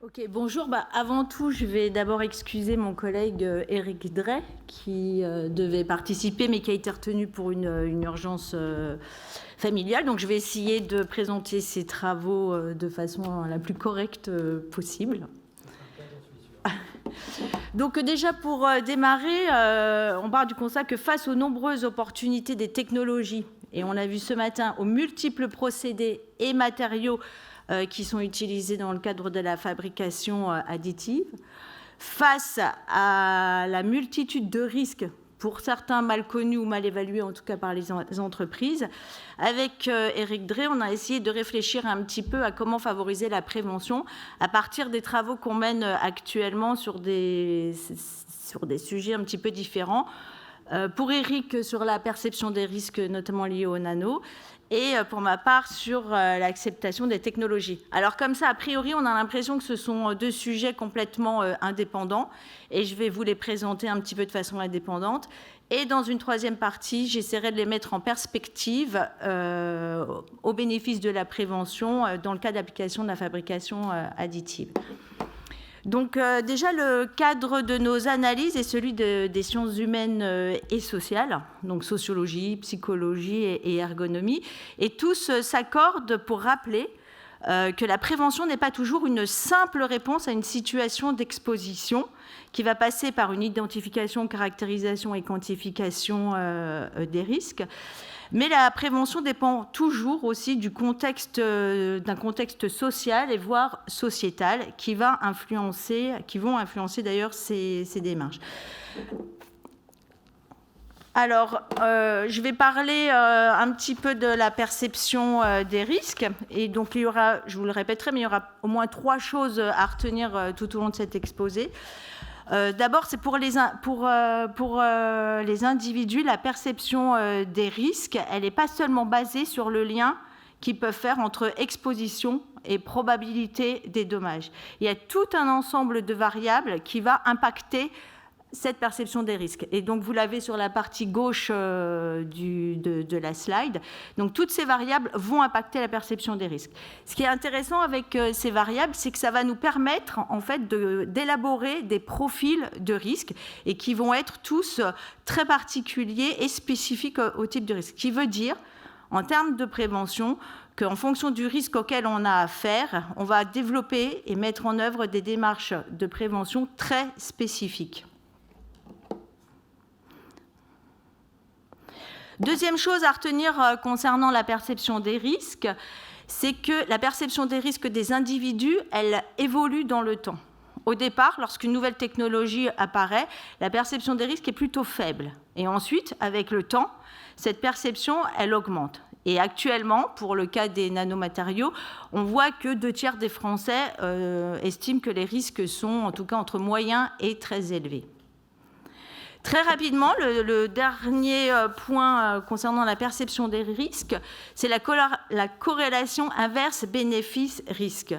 Ok, bonjour. Avant tout, je vais d'abord excuser mon collègue Éric Drey qui devait participer mais qui a été retenu pour une urgence familiale. Donc, je vais essayer de présenter ses travaux de façon la plus correcte possible. Donc déjà pour démarrer, on part du constat que face aux nombreuses opportunités des technologies, et on l'a vu ce matin, aux multiples procédés et matériaux qui sont utilisés dans le cadre de la fabrication additive, face à la multitude de risques, pour certains mal connus ou mal évalués, en tout cas par les entreprises. Avec Éric Drey, on a essayé de réfléchir un petit peu à comment favoriser la prévention à partir des travaux qu'on mène actuellement sur des sujets un petit peu différents. Pour Éric, sur la perception des risques, notamment liés au nano, et pour ma part, sur l'acceptation des technologies. Alors comme ça, a priori, on a l'impression que ce sont deux sujets complètement indépendants, et je vais vous les présenter un petit peu de façon indépendante. Et dans une troisième partie, j'essaierai de les mettre en perspective au bénéfice de la prévention dans le cas d'application de la fabrication additive. Donc déjà, le cadre de nos analyses est celui des sciences humaines et sociales, donc sociologie, psychologie et ergonomie. Et tous s'accordent pour rappeler que la prévention n'est pas toujours une simple réponse à une situation d'exposition qui va passer par une identification, caractérisation et quantification des risques. Mais la prévention dépend toujours aussi du contexte, d'un contexte social et voire sociétal qui vont influencer d'ailleurs ces démarches. Alors, je vais parler un petit peu de la perception des risques. Et donc, il y aura, je vous le répéterai, mais il y aura au moins 3 choses à retenir tout au long de cet exposé. D'abord, c'est pour les individus, la perception des risques, elle n'est pas seulement basée sur le lien qu'ils peuvent faire entre exposition et probabilité des dommages. Il y a tout un ensemble de variables qui va impacter cette perception des risques. Et donc, vous l'avez sur la partie gauche de la slide. Donc, toutes ces variables vont impacter la perception des risques. Ce qui est intéressant avec ces variables, c'est que ça va nous permettre, en fait, d'élaborer des profils de risques et qui vont être tous très particuliers et spécifiques au type de risque. Ce qui veut dire, en termes de prévention, qu'en fonction du risque auquel on a affaire, on va développer et mettre en œuvre des démarches de prévention très spécifiques. Deuxième chose à retenir concernant la perception des risques, c'est que la perception des risques des individus, elle évolue dans le temps. Au départ, lorsqu'une nouvelle technologie apparaît, la perception des risques est plutôt faible. Et ensuite, avec le temps, cette perception, elle augmente. Et actuellement, pour le cas des nanomatériaux, on voit que 2/3 des Français estiment que les risques sont, en tout cas, entre moyens et très élevés. Très rapidement, le dernier point concernant la perception des risques, c'est la corrélation inverse bénéfice-risque.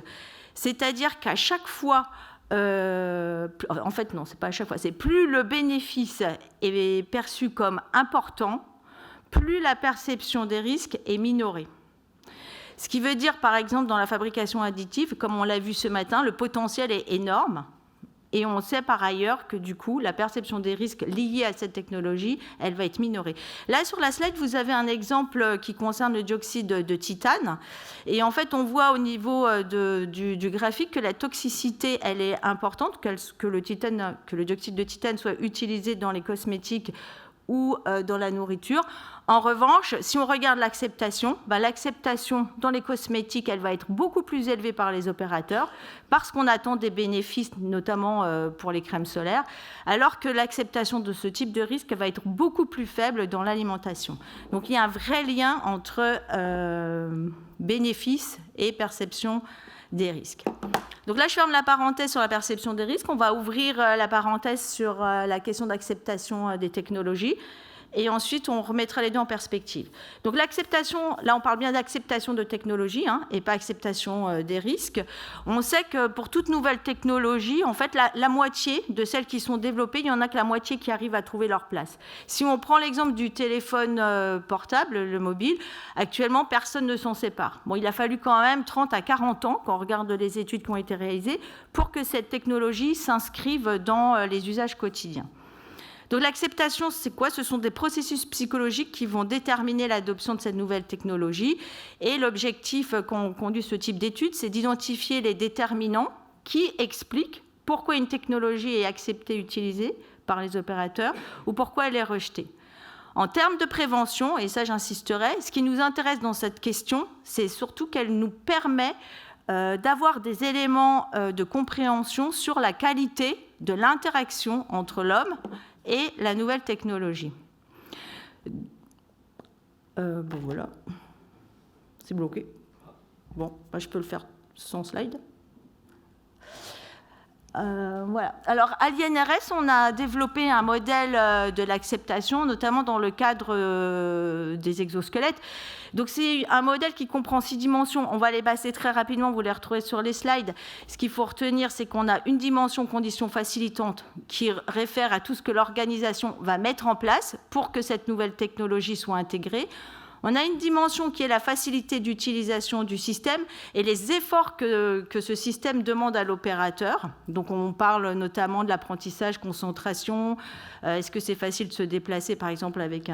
C'est-à-dire qu'à chaque fois, en fait non, c'est pas à chaque fois, c'est plus le bénéfice est perçu comme important, plus la perception des risques est minorée. Ce qui veut dire, par exemple, dans la fabrication additive, comme on l'a vu ce matin, le potentiel est énorme. Et on sait par ailleurs que du coup, la perception des risques liés à cette technologie, elle va être minorée. Là, sur la slide, vous avez un exemple qui concerne le dioxyde de titane. Et en fait, on voit au niveau du graphique que la toxicité, elle est importante, que le dioxyde de titane soit utilisé dans les cosmétiques ou dans la nourriture. En revanche, si on regarde l'acceptation, l'acceptation dans les cosmétiques, elle va être beaucoup plus élevée par les opérateurs parce qu'on attend des bénéfices, notamment pour les crèmes solaires, alors que l'acceptation de ce type de risque va être beaucoup plus faible dans l'alimentation. Donc il y a un vrai lien entre bénéfices et perception des risques. Donc là, je ferme la parenthèse sur la perception des risques. On va ouvrir la parenthèse sur la question d'acceptation des technologies. et ensuite on remettra les deux en perspective. Donc l'acceptation, là on parle bien d'acceptation de technologie et pas acceptation des risques. On sait que pour toute nouvelle technologie, en fait la moitié de celles qui sont développées, il n'y en a que la moitié qui arrivent à trouver leur place. Si on prend l'exemple du téléphone portable, le mobile, actuellement personne ne s'en sépare. Bon, il a fallu quand même 30 à 40 ans, quand on regarde les études qui ont été réalisées, pour que cette technologie s'inscrive dans les usages quotidiens. Donc l'acceptation, c'est quoi? Ce sont des processus psychologiques qui vont déterminer l'adoption de cette nouvelle technologie. Et l'objectif qu'on conduit ce type d'études, c'est d'identifier les déterminants qui expliquent pourquoi une technologie est acceptée, utilisée par les opérateurs, ou pourquoi elle est rejetée. En termes de prévention, et ça j'insisterai, ce qui nous intéresse dans cette question, c'est surtout qu'elle nous permet d'avoir des éléments de compréhension sur la qualité de l'interaction entre l'homme et la nouvelle technologie. Bon, voilà. C'est bloqué. Bon, je peux le faire sans slide. Voilà. Alors, à l'INRS, on a développé un modèle de l'acceptation, notamment dans le cadre des exosquelettes. Donc, c'est un modèle qui comprend 6 dimensions. On va les passer très rapidement, vous les retrouvez sur les slides. Ce qu'il faut retenir, c'est qu'on a une dimension conditions facilitantes qui réfère à tout ce que l'organisation va mettre en place pour que cette nouvelle technologie soit intégrée. On a une dimension qui est la facilité d'utilisation du système et les efforts que ce système demande à l'opérateur. Donc on parle notamment de l'apprentissage, concentration, est-ce que c'est facile de se déplacer par exemple avec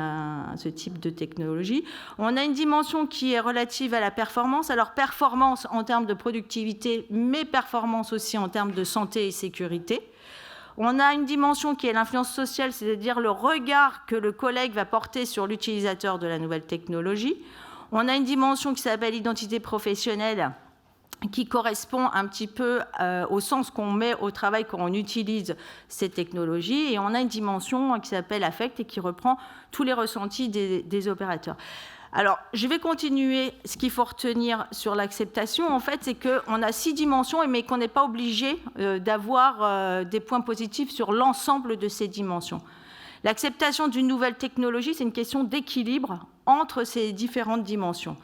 ce type de technologie. On a une dimension qui est relative à la performance, alors performance en termes de productivité, mais performance aussi en termes de santé et sécurité. On a une dimension qui est l'influence sociale, c'est-à-dire le regard que le collègue va porter sur l'utilisateur de la nouvelle technologie. On a une dimension qui s'appelle l'identité professionnelle, qui correspond un petit peu au sens qu'on met au travail quand on utilise ces technologies. Et on a une dimension qui s'appelle affect et qui reprend tous les ressentis des opérateurs. Alors, je vais continuer. Ce qu'il faut retenir sur l'acceptation, en fait, c'est qu'on a 6 dimensions, mais qu'on n'est pas obligé d'avoir des points positifs sur l'ensemble de ces dimensions. L'acceptation d'une nouvelle technologie, c'est une question d'équilibre entre ces différentes dimensions.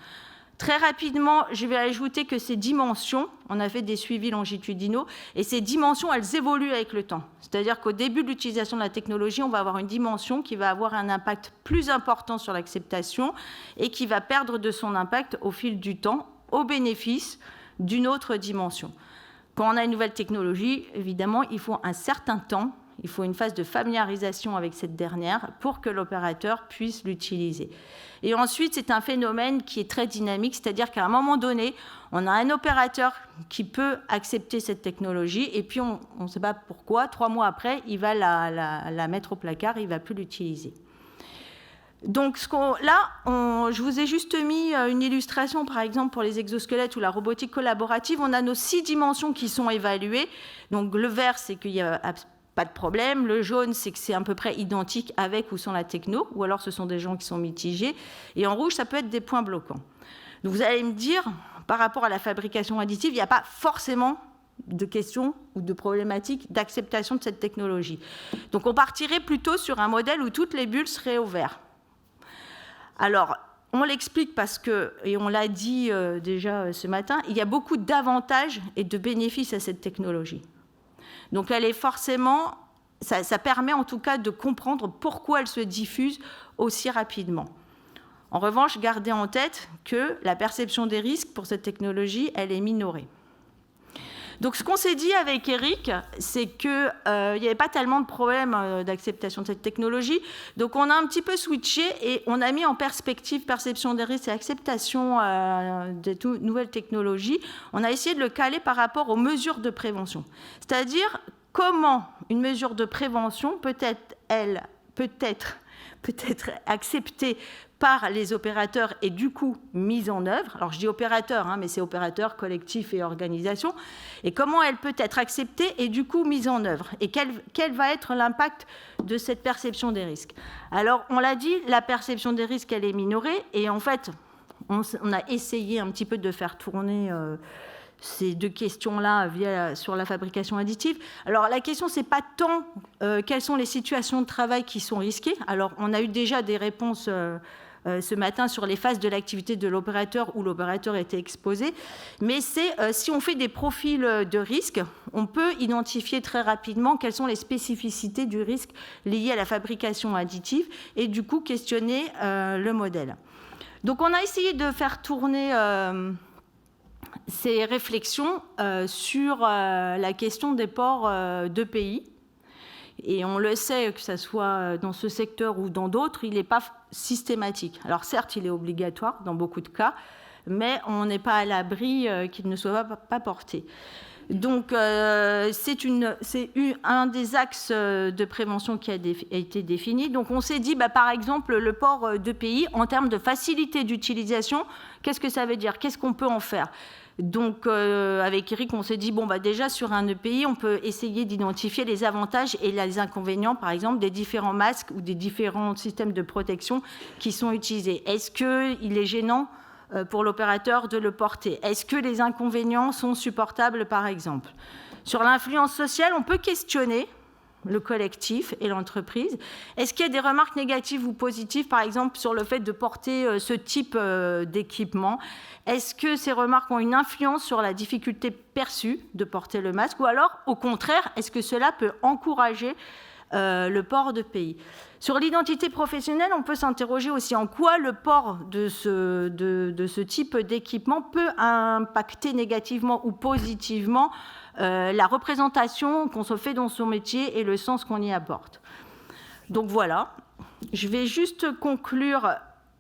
Très rapidement, je vais ajouter que ces dimensions, on a fait des suivis longitudinaux, et ces dimensions, elles évoluent avec le temps. C'est-à-dire qu'au début de l'utilisation de la technologie, on va avoir une dimension qui va avoir un impact plus important sur l'acceptation et qui va perdre de son impact au fil du temps, au bénéfice d'une autre dimension. Quand on a une nouvelle technologie, évidemment, il faut un certain temps, il faut une phase de familiarisation avec cette dernière pour que l'opérateur puisse l'utiliser. Et ensuite, c'est un phénomène qui est très dynamique, c'est-à-dire qu'à un moment donné, on a un opérateur qui peut accepter cette technologie et puis on ne sait pas pourquoi, 3 mois après, il va la mettre au placard et il ne va plus l'utiliser. Donc je vous ai juste mis une illustration, par exemple, pour les exosquelettes ou la robotique collaborative. On a nos 6 dimensions qui sont évaluées. Donc le vert, c'est qu'il y a pas de problème. Le jaune, c'est que c'est à peu près identique avec ou sans la techno, ou alors ce sont des gens qui sont mitigés. Et en rouge, ça peut être des points bloquants. Donc vous allez me dire, par rapport à la fabrication additive, il n'y a pas forcément de questions ou de problématiques d'acceptation de cette technologie. Donc on partirait plutôt sur un modèle où toutes les bulles seraient au vert. Alors, on l'explique parce que, et on l'a dit déjà ce matin, il y a beaucoup d'avantages et de bénéfices à cette technologie. Donc elle est forcément, ça permet en tout cas de comprendre pourquoi elle se diffuse aussi rapidement. En revanche, gardez en tête que la perception des risques pour cette technologie, elle est minorée. Donc ce qu'on s'est dit avec Eric, c'est qu'il n'y avait pas tellement de problèmes d'acceptation de cette technologie. Donc on a un petit peu switché et on a mis en perspective perception des risques et acceptation des nouvelles technologies. On a essayé de le caler par rapport aux mesures de prévention. C'est-à-dire comment une mesure de prévention peut être acceptée par les opérateurs et du coup mise en œuvre. Alors je dis opérateurs, mais c'est opérateurs, collectifs et organisations. Et comment elle peut être acceptée et du coup mise en œuvre. Et quel va être l'impact de cette perception des risques. Alors on l'a dit, la perception des risques, elle est minorée. Et en fait, on a essayé un petit peu de faire tourner ces deux questions-là sur la fabrication additive. Alors, la question, ce n'est pas tant quelles sont les situations de travail qui sont risquées. Alors, on a eu déjà des réponses ce matin sur les phases de l'activité de l'opérateur où l'opérateur était exposé. Mais c'est si on fait des profils de risque, on peut identifier très rapidement quelles sont les spécificités du risque lié à la fabrication additive et du coup questionner le modèle. Donc on a essayé de faire tourner ces réflexions sur la question des ports d'EPI. Et on le sait, que ce soit dans ce secteur ou dans d'autres, il n'est pas systématique. Alors certes, il est obligatoire dans beaucoup de cas, mais on n'est pas à l'abri qu'il ne soit pas porté. Donc c'est un des axes de prévention qui a été défini. Donc on s'est dit, par exemple, le port d'EPI, en termes de facilité d'utilisation, qu'est-ce que ça veut dire? Qu'est-ce qu'on peut en faire? Donc, avec Eric, on s'est dit, déjà sur un EPI, on peut essayer d'identifier les avantages et les inconvénients, par exemple, des différents masques ou des différents systèmes de protection qui sont utilisés. Est-ce qu'il est gênant pour l'opérateur de le porter? Est-ce que les inconvénients sont supportables, par exemple? Sur l'influence sociale, on peut questionner le collectif et l'entreprise. Est-ce qu'il y a des remarques négatives ou positives, par exemple, sur le fait de porter ce type d'équipement? Est-ce que ces remarques ont une influence sur la difficulté perçue de porter le masque? Ou alors, au contraire, est-ce que cela peut encourager le port d'EPI? Sur l'identité professionnelle, on peut s'interroger aussi en quoi le port de ce type d'équipement peut impacter négativement ou positivement la représentation qu'on se fait dans son métier et le sens qu'on y apporte. Donc voilà, je vais juste conclure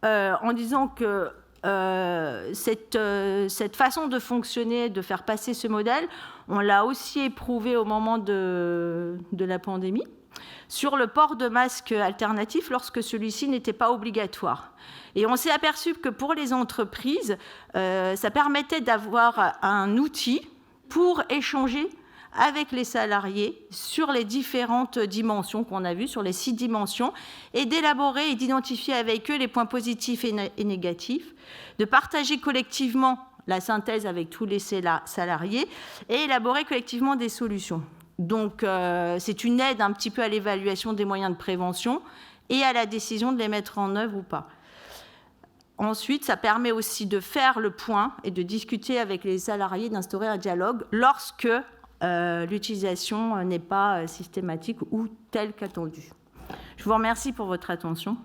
en disant que cette façon de fonctionner, de faire passer ce modèle, on l'a aussi éprouvé au moment de la pandémie, sur le port de masques alternatifs lorsque celui-ci n'était pas obligatoire. Et on s'est aperçu que pour les entreprises, ça permettait d'avoir un outil pour échanger avec les salariés sur les différentes dimensions qu'on a vues, sur les 6 dimensions, et d'élaborer et d'identifier avec eux les points positifs et négatifs, de partager collectivement la synthèse avec tous les salariés et élaborer collectivement des solutions. Donc, c'est une aide un petit peu à l'évaluation des moyens de prévention et à la décision de les mettre en œuvre ou pas. Ensuite, ça permet aussi de faire le point et de discuter avec les salariés, d'instaurer un dialogue lorsque l'utilisation n'est pas systématique ou telle qu'attendue. Je vous remercie pour votre attention.